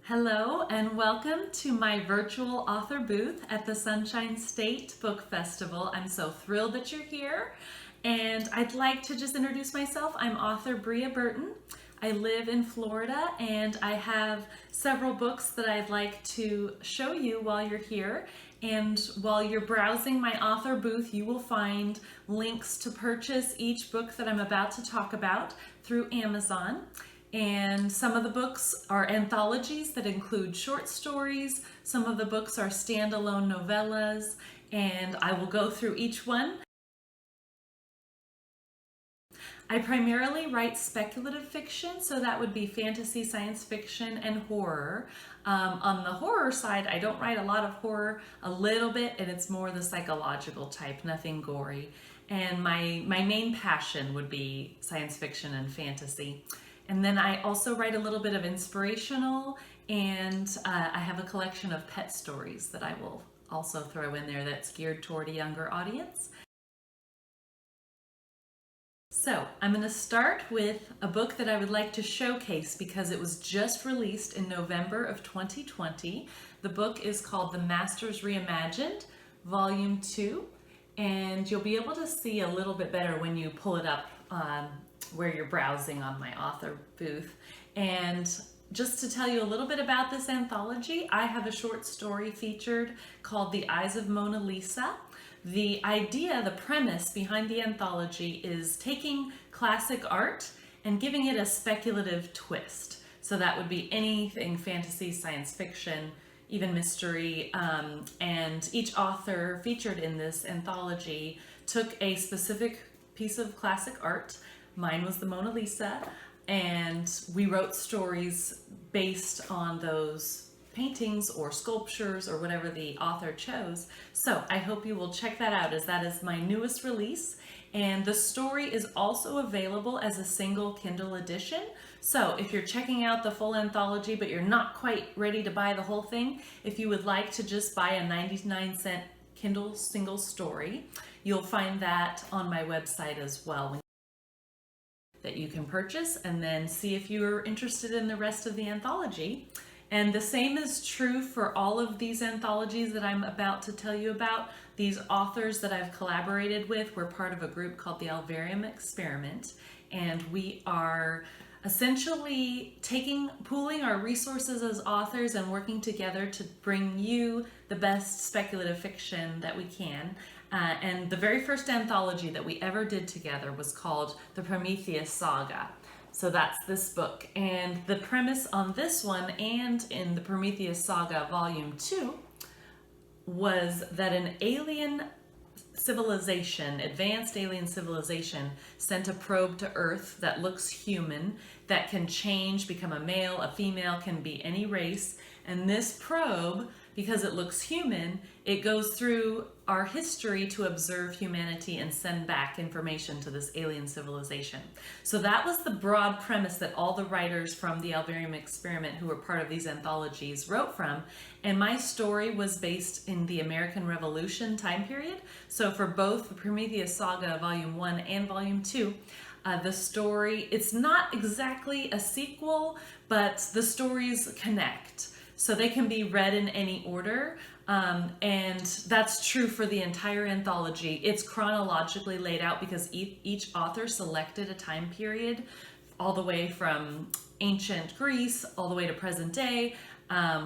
Hello and welcome to my virtual author booth at the Sunshine State Book Festival. I'm so thrilled that you're here, and I'd like to just introduce myself. I'm author Bria Burton. I live in Florida and I have several books that I'd like to show you while you're here. And while you're browsing my author booth, you will find links to purchase each book that I'm about to talk about through Amazon. And some of the books are anthologies that include short stories. Some of the books are standalone novellas, and I will go through each one. I primarily write speculative fiction, so that would be fantasy, science fiction, and horror. On the horror side, I don't write a lot of horror, a little bit, and it's more the psychological type, nothing gory. And my main passion would be science fiction and fantasy. And then I also write a little bit of inspirational, and I have a collection of pet stories that I will also throw in there that's geared toward a younger audience. So I'm going to start with a book that I would like to showcase because it was just released in November of 2020. The book is called The Masters Reimagined, Volume 2, and you'll be able to see a little bit better when you pull it up where you're browsing on my author booth. And just to tell you a little bit about this anthology, I have a short story featured called The Eyes of Mona Lisa. The idea, the premise behind the anthology is taking classic art and giving it a speculative twist. So that would be anything fantasy, science fiction, even mystery, and each author featured in this anthology took a specific piece of classic art. Mine was the Mona Lisa, and we wrote stories based on those paintings or sculptures or whatever the author chose. So I hope you will check that out, as that is my newest release. And the story is also available as a single Kindle edition. So if you're checking out the full anthology but you're not quite ready to buy the whole thing, if you would like to just buy a 99-cent Kindle single story, you'll find that on my website as well, that you can purchase and then see if you're interested in the rest of the anthology. And the same is true for all of these anthologies that I'm about to tell you about. These authors that I've collaborated with, we're part of a group called the Alvarium Experiment, and we are essentially pooling our resources as authors and working together to bring you the best speculative fiction that we can. And the very first anthology that we ever did together was called The Prometheus Saga. So that's this book. And the premise on this one and in the Prometheus Saga Volume 2 was that an alien civilization, advanced alien civilization, sent a probe to Earth that looks human, that can change, become a male, a female, can be any race. And this probe, because it looks human, it goes through our history to observe humanity and send back information to this alien civilization. So that was the broad premise that all the writers from the Alvarium Experiment who were part of these anthologies wrote from. And my story was based in the American Revolution time period. So for both the Prometheus Saga Volume 1 and Volume 2, the story, it's not exactly a sequel, but the stories connect. So they can be read in any order, and that's true for the entire anthology. It's chronologically laid out because each author selected a time period all the way from ancient Greece all the way to present day.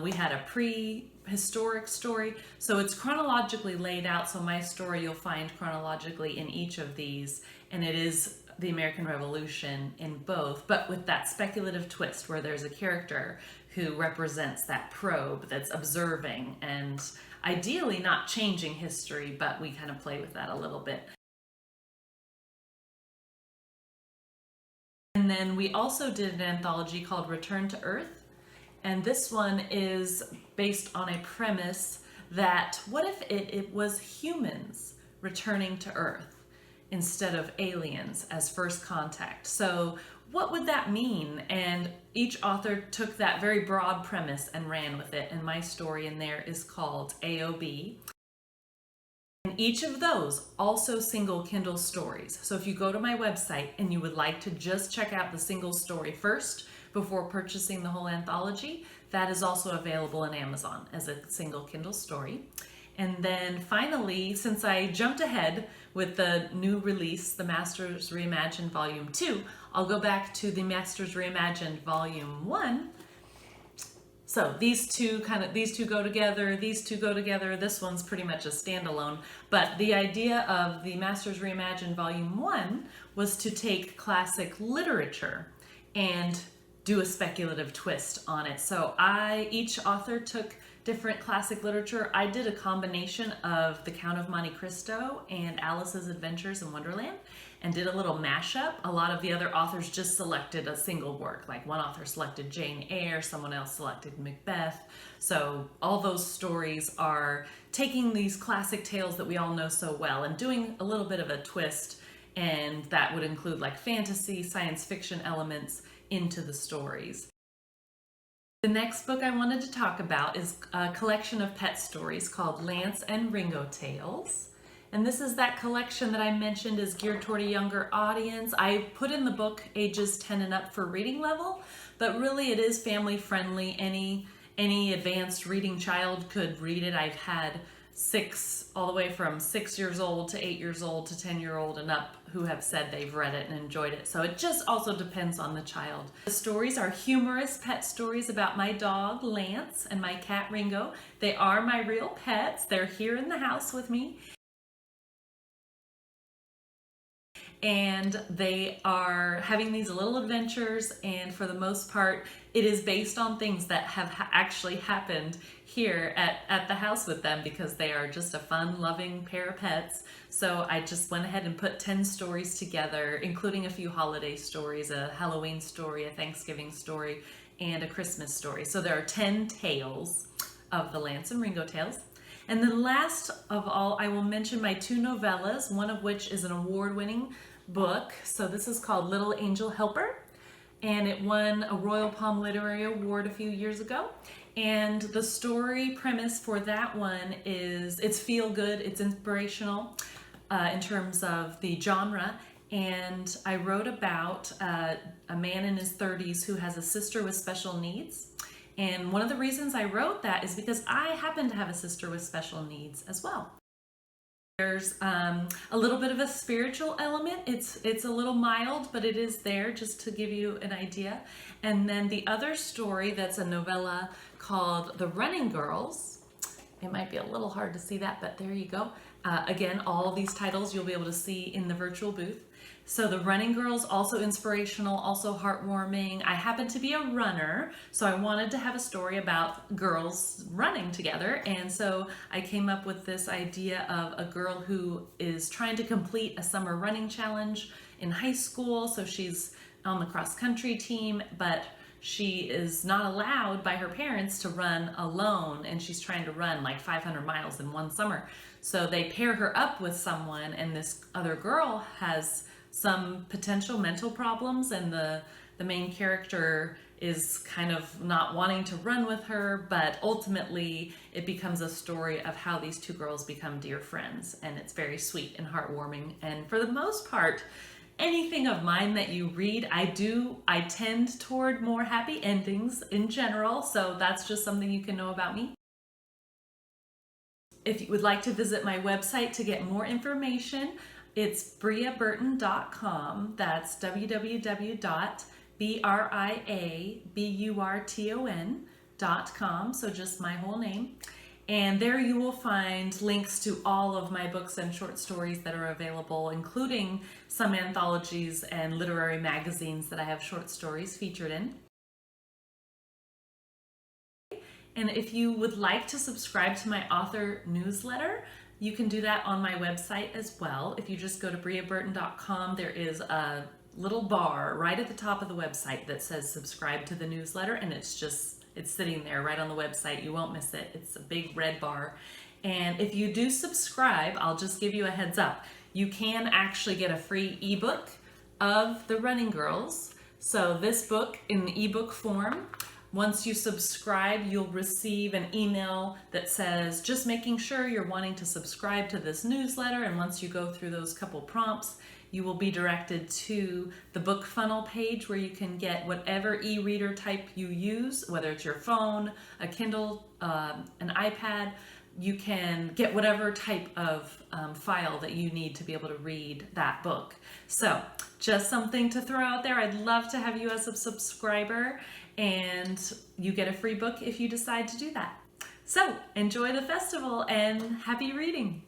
We had a prehistoric story, so it's chronologically laid out. So my story you'll find chronologically in each of these, and it is the American Revolution in both, but with that speculative twist where there's a character who represents that probe that's observing and ideally not changing history, but we kind of play with that a little bit. And then we also did an anthology called Return to Earth, and this one is based on a premise that what if it was humans returning to Earth instead of aliens as first contact? So what would that mean? And each author took that very broad premise and ran with it. And my story in there is called AOB. And each of those also single Kindle stories. So if you go to my website and you would like to just check out the single story first, before purchasing the whole anthology. That is also available on Amazon as a single Kindle story. And then finally, since I jumped ahead with the new release, The Masters Reimagined Volume 2, I'll go back to The Masters Reimagined Volume 1. So these two go together, these two go together. This one's pretty much a standalone. But the idea of the Masters Reimagined Volume 1 was to take classic literature and do a speculative twist on it. So each author took different classic literature. I did a combination of The Count of Monte Cristo and Alice's Adventures in Wonderland, and did a little mashup. A lot of the other authors just selected a single work. Like one author selected Jane Eyre, someone else selected Macbeth. So all those stories are taking these classic tales that we all know so well and doing a little bit of a twist, and that would include like fantasy, science fiction elements into the stories. The next book I wanted to talk about is a collection of pet stories called Lance and Ringo Tales. And this is that collection that I mentioned is geared toward a younger audience. I put in the book ages 10 and up for reading level, but really it is family friendly. Any advanced reading child could read it. I've had all the way from 6 years old to 8 years old to 10-year-old and up who have said they've read it and enjoyed it. So it just also depends on the child. The stories are humorous pet stories about my dog Lance and my cat Ringo. They are my real pets. They're here in the house with me. And they are having these little adventures, and for the most part it is based on things that have actually happened here at the house with them, because they are just a fun loving pair of pets. So I just went ahead and put 10 stories together, including a few holiday stories, a Halloween story, a Thanksgiving story, and a Christmas story. So there are 10 tales of the Lance and Ringo Tales. And then last of all, I will mention my 2 novellas, one of which is an award-winning book. So this is called Little Angel Helper, and it won a Royal Palm Literary Award a few years ago. And the story premise for that one is it's feel good, it's inspirational in terms of the genre. And I wrote about a man in his 30s who has a sister with special needs. And one of the reasons I wrote that is because I happen to have a sister with special needs as well. There's a little bit of a spiritual element. It's a little mild, but it is there just to give you an idea. And then the other story that's a novella called The Running Girls. It might be a little hard to see that, but there you go. Again, all these titles you'll be able to see in the virtual booth. So The Running Girls, also inspirational, also heartwarming. I happen to be a runner, so I wanted to have a story about girls running together. And so I came up with this idea of a girl who is trying to complete a summer running challenge in high school. So she's on the cross-country team, but she is not allowed by her parents to run alone, and she's trying to run like 500 miles in one summer. So they pair her up with someone, and this other girl has some potential mental problems, and the main character is kind of not wanting to run with her, but ultimately it becomes a story of how these 2 girls become dear friends, and it's very sweet and heartwarming. And for the most part, anything of mine that you read, I tend toward more happy endings in general, so that's just something you can know about me. If you would like to visit my website to get more information, it's briaburton.com. That's www.briaburton.com. So just my whole name. And there you will find links to all of my books and short stories that are available, including some anthologies and literary magazines that I have short stories featured in. And if you would like to subscribe to my author newsletter, you can do that on my website as well. If you just go to briaburton.com, there is a little bar right at the top of the website that says subscribe to the newsletter, and it's sitting there right on the website. You won't miss it. It's a big red bar. And if you do subscribe, I'll just give you a heads up. You can actually get a free ebook of The Running Girls. So this book in the ebook form, once you subscribe, you'll receive an email that says, just making sure you're wanting to subscribe to this newsletter. And once you go through those couple prompts, you will be directed to the book funnel page where you can get whatever e-reader type you use, whether it's your phone, a Kindle, an iPad. You can get whatever type of file that you need to be able to read that book. So just something to throw out there. I'd love to have you as a subscriber, and you get a free book if you decide to do that. So enjoy the festival and happy reading.